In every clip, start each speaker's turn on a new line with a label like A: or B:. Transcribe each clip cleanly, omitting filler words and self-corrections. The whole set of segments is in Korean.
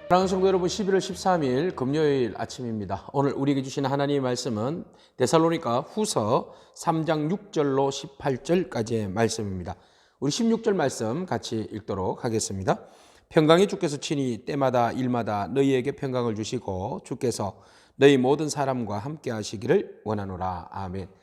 A: 사랑하는 성도 여러분, 11월 13일 금요일 아침입니다. 오늘 우리에게 주시는 하나님의 말씀은 데살로니가 후서 3장 6절로 18절까지의 말씀입니다. 우리 16절 말씀 같이 읽도록 하겠습니다. 평강이 주께서 친히 때마다 일마다 너희에게 평강을 주시고 주께서 너희 모든 사람과 함께 하시기를 원하노라. 아멘.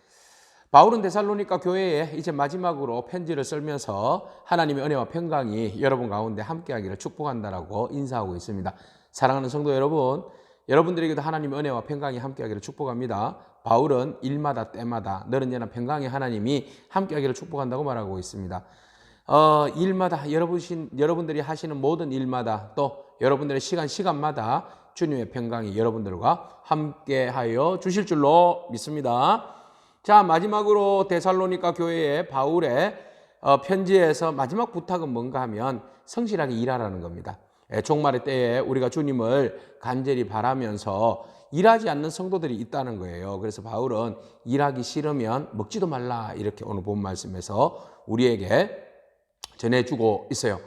A: 바울은 데살로니가 교회에 이제 마지막으로 편지를 쓰면서 하나님의 은혜와 평강이 여러분 가운데 함께하기를 축복한다라고 인사하고 있습니다. 사랑하는 성도 여러분, 여러분들에게도 하나님의 은혜와 평강이 함께하기를 축복합니다. 바울은 일마다 때마다 너른제나 평강의 하나님이 함께하기를 축복한다고 말하고 있습니다. 일마다 여러분들이 하시는 모든 일마다 또 여러분들의 시간마다 주님의 평강이 여러분들과 함께하여 주실 줄로 믿습니다. 자, 마지막으로 데살로니가 교회의 바울의 편지에서 마지막 부탁은 뭔가 하면 성실하게 일하라는 겁니다. 종말의 때에 우리가 주님을 간절히 바라면서 일하지 않는 성도들이 있다는 거예요. 그래서 바울은 일하기 싫으면 먹지도 말라 이렇게 오늘 본 말씀에서 우리에게 전해주고 있어요.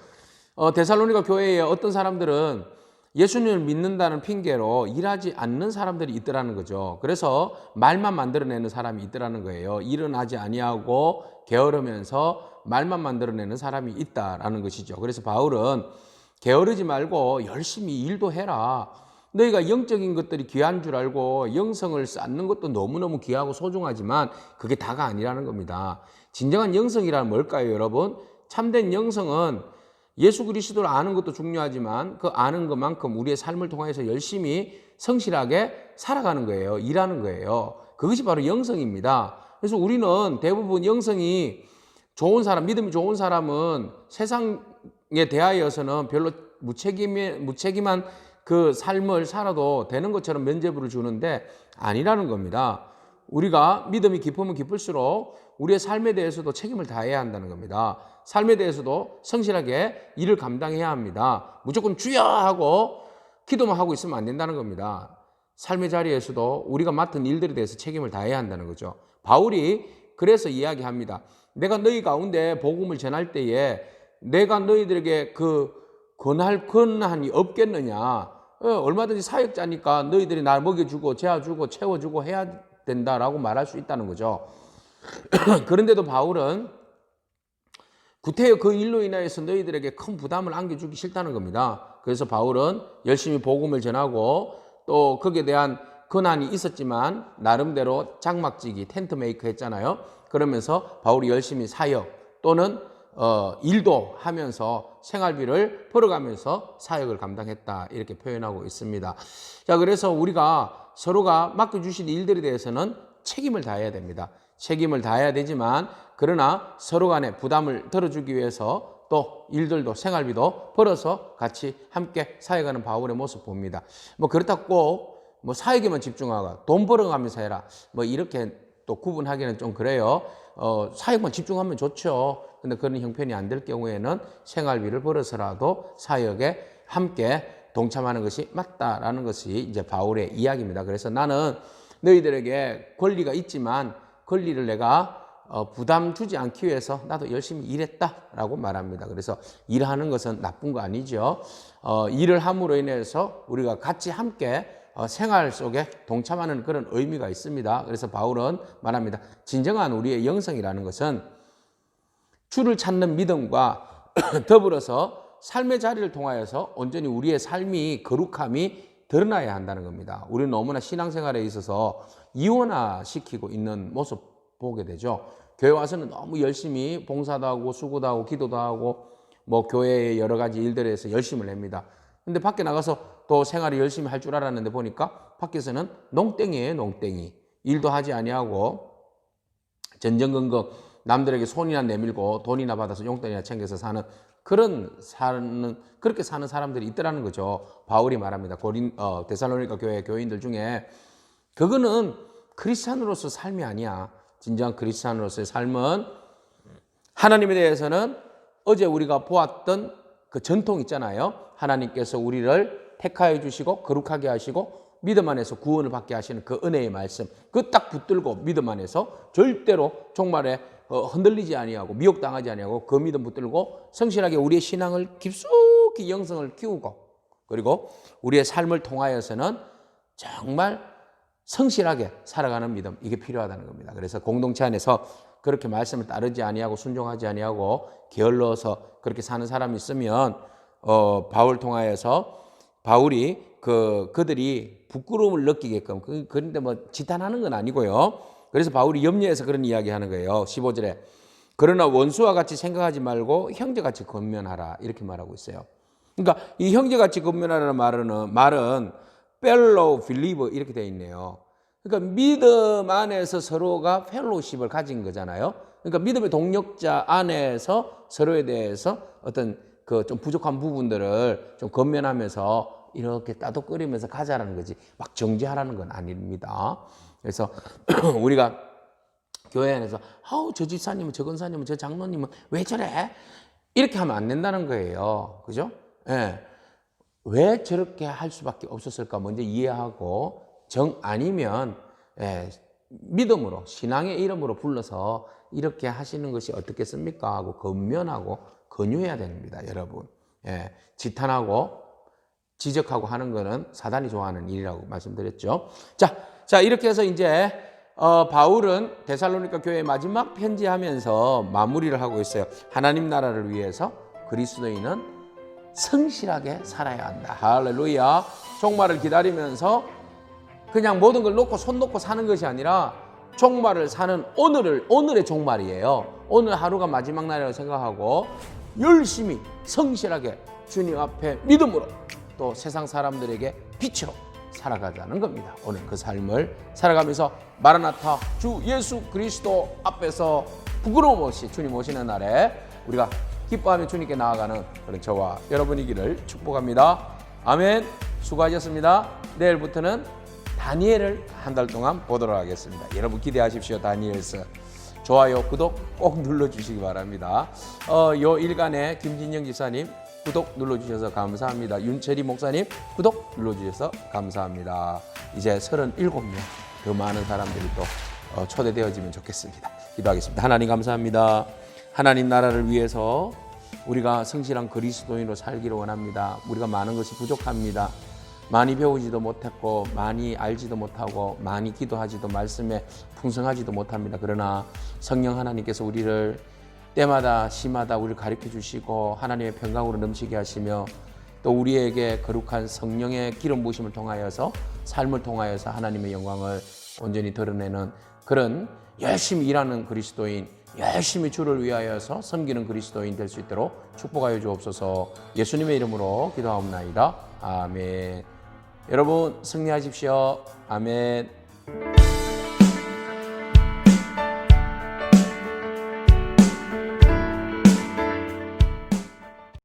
A: 데살로니가 교회에 어떤 사람들은 예수님을 믿는다는 핑계로 일하지 않는 사람들이 있더라는 거죠. 그래서 말만 만들어내는 사람이 있더라는 거예요. 일은 하지 아니하고 게으르면서 말만 만들어내는 사람이 있다라는 것이죠. 그래서 바울은 게으르지 말고 열심히 일도 해라. 너희가 영적인 것들이 귀한 줄 알고 영성을 쌓는 것도 너무너무 귀하고 소중하지만 그게 다가 아니라는 겁니다. 진정한 영성이란 뭘까요, 여러분? 참된 영성은 예수 그리스도를 아는 것도 중요하지만 그 아는 것만큼 우리의 삶을 통해서 열심히 성실하게 살아가는 거예요. 일하는 거예요. 그것이 바로 영성입니다. 그래서 우리는 대부분 영성이 좋은 사람, 믿음이 좋은 사람은 세상에 대하여서는 별로 무책임한 그 삶을 살아도 되는 것처럼 면죄부를 주는데 아니라는 겁니다. 우리가 믿음이 깊으면 깊을수록 우리의 삶에 대해서도 책임을 다해야 한다는 겁니다. 삶에 대해서도 성실하게 일을 감당해야 합니다. 무조건 주여 하고 기도만 하고 있으면 안 된다는 겁니다. 삶의 자리에서도 우리가 맡은 일들에 대해서 책임을 다해야 한다는 거죠. 바울이 그래서 이야기합니다. 내가 너희 가운데 복음을 전할 때에 내가 너희들에게 권할 권한이 없겠느냐. 얼마든지 사역자니까 너희들이 날 먹여주고 재워주고 채워주고 해야 된다라고 말할 수 있다는 거죠. 그런데도 바울은 구태여 그 일로 인하여서 너희들에게 큰 부담을 안겨주기 싫다는 겁니다. 그래서 바울은 열심히 복음을 전하고 또 거기에 대한 권한이 있었지만 나름대로 장막지기 텐트 메이커 했잖아요. 그러면서 바울이 열심히 사역 또는 일도 하면서 생활비를 벌어가면서 사역을 감당했다 이렇게 표현하고 있습니다. 자, 그래서 우리가 서로가 맡겨주신 일들에 대해서는 책임을 다해야 됩니다. 책임을 다해야 되지만 그러나 서로 간에 부담을 덜어주기 위해서 또 일들도 생활비도 벌어서 같이 함께 사역하는 바울의 모습 봅니다. 그렇다고 꼭 사역에만 집중하고 돈 벌어가면서 해라 이렇게 또 구분하기는 좀 그래요. 사역만 집중하면 좋죠. 근데 그런 형편이 안 될 경우에는 생활비를 벌어서라도 사역에 함께 동참하는 것이 맞다라는 것이 이제 바울의 이야기입니다. 그래서 나는 너희들에게 권리가 있지만 권리를 내가 부담 주지 않기 위해서 나도 열심히 일했다라고 말합니다. 그래서 일하는 것은 나쁜 거 아니죠. 일을 함으로 인해서 우리가 같이 함께 생활 속에 동참하는 그런 의미가 있습니다. 그래서 바울은 말합니다. 진정한 우리의 영성이라는 것은 주를 찾는 믿음과 더불어서 삶의 자리를 통하여서 온전히 우리의 삶이 거룩함이 드러나야 한다는 겁니다. 우리는 너무나 신앙생활에 있어서 이원화시키고 있는 모습 보게 되죠. 교회 와서는 너무 열심히 봉사도 하고 수고도 하고 기도도 하고 교회의 여러 가지 일들에서 열심을 냅니다. 근데 밖에 나가서 또 생활을 열심히 할 줄 알았는데 보니까 밖에서는 농땡이에요, 농땡이. 일도 하지 아니하고 전전긍긍 남들에게 손이나 내밀고 돈이나 받아서 용돈이나 챙겨서 그렇게 사는 사람들이 있더라는 거죠. 바울이 말합니다. 데살로니가 교회 교인들 중에 그거는 크리스찬으로서 삶이 아니야. 진정한 크리스찬으로서의 삶은 하나님에 대해서는 어제 우리가 보았던 그 전통 있잖아요. 하나님께서 우리를 택하여 주시고 거룩하게 하시고 믿음 안에서 구원을 받게 하시는 그 은혜의 말씀, 그 딱 붙들고 믿음 안에서 절대로 종말에 흔들리지 아니하고 미혹당하지 아니하고 그 믿음 붙들고 성실하게 우리의 신앙을 깊숙이 영성을 키우고 그리고 우리의 삶을 통하여서는 정말 성실하게 살아가는 믿음, 이게 필요하다는 겁니다. 그래서 공동체 안에서 그렇게 말씀을 따르지 아니하고 순종하지 아니하고 게을러서 그렇게 사는 사람이 있으면 바울 통하여서 바울이 그들이 부끄러움을 느끼게끔 그런데 뭐 지탄하는 건 아니고요. 그래서 바울이 염려해서 그런 이야기하는 거예요. 15절에 그러나 원수와 같이 생각하지 말고 형제같이 권면하라 이렇게 말하고 있어요. 그러니까 이 형제같이 권면하라는 말은 fellow believer 이렇게 되어 있네요. 그러니까 믿음 안에서 서로가 펠로우십을 가진 거잖아요. 그러니까 믿음의 동력자 안에서 서로에 대해서 어떤 그 좀 부족한 부분들을 좀 권면하면서 이렇게 따독거리면서 가자라는 거지 막 정죄하라는 건 아닙니다. 그래서 우리가 교회 안에서 저 집사님은 저 권사님은 저 장로님은 왜 저래? 이렇게 하면 안 된다는 거예요. 그죠? 예. 왜 저렇게 할 수밖에 없었을까 먼저 이해하고 정 아니면 믿음으로 신앙의 이름으로 불러서 이렇게 하시는 것이 어떻겠습니까? 하고 권면하고 권유해야 됩니다. 여러분. 지탄하고 지적하고 하는 거는 사단이 좋아하는 일이라고 말씀드렸죠. 자 이렇게 해서 이제 바울은 데살로니가 교회의 마지막 편지하면서 마무리를 하고 있어요. 하나님 나라를 위해서 그리스도인은 성실하게 살아야 한다. 할렐루야. 종말을 기다리면서 그냥 모든 걸 놓고 손 놓고 사는 것이 아니라 종말을 사는 오늘의 종말이에요. 오늘 하루가 마지막 날이라고 생각하고 열심히 성실하게 주님 앞에 믿음으로 또 세상 사람들에게 빛으로 살아가자는 겁니다. 오늘 그 삶을 살아가면서 마라나타 주 예수 그리스도 앞에서 부끄러움 없이 주님 오시는 날에 우리가 기뻐하며 주님께 나아가는 그런 저와 여러분이기를 축복합니다. 아멘. 수고하셨습니다. 내일부터는 다니엘을 한 달 동안 보도록 하겠습니다. 여러분 기대하십시오. 다니엘서. 좋아요, 구독 꼭 눌러주시기 바랍니다. 요 일간에 김진영 집사님 구독 눌러주셔서 감사합니다. 윤철이 목사님 구독 눌러주셔서 감사합니다. 이제 37명 더 많은 사람들이 또 초대되어지면 좋겠습니다. 기도하겠습니다. 하나님 감사합니다. 하나님 나라를 위해서 우리가 성실한 그리스도인으로 살기를 원합니다. 우리가 많은 것이 부족합니다. 많이 배우지도 못했고 많이 알지도 못하고 많이 기도하지도 말씀에 풍성하지도 못합니다. 그러나 성령 하나님께서 우리를 때마다 시마다 우리를 가르쳐 주시고 하나님의 평강으로 넘치게 하시며 또 우리에게 거룩한 성령의 기름 부으심을 통하여서 삶을 통하여서 하나님의 영광을 온전히 드러내는 그런 열심히 일하는 그리스도인, 열심히 주를 위하여서 섬기는 그리스도인 될 수 있도록 축복하여 주옵소서. 예수님의 이름으로 기도하옵나이다. 아멘. 여러분 승리하십시오. 아멘.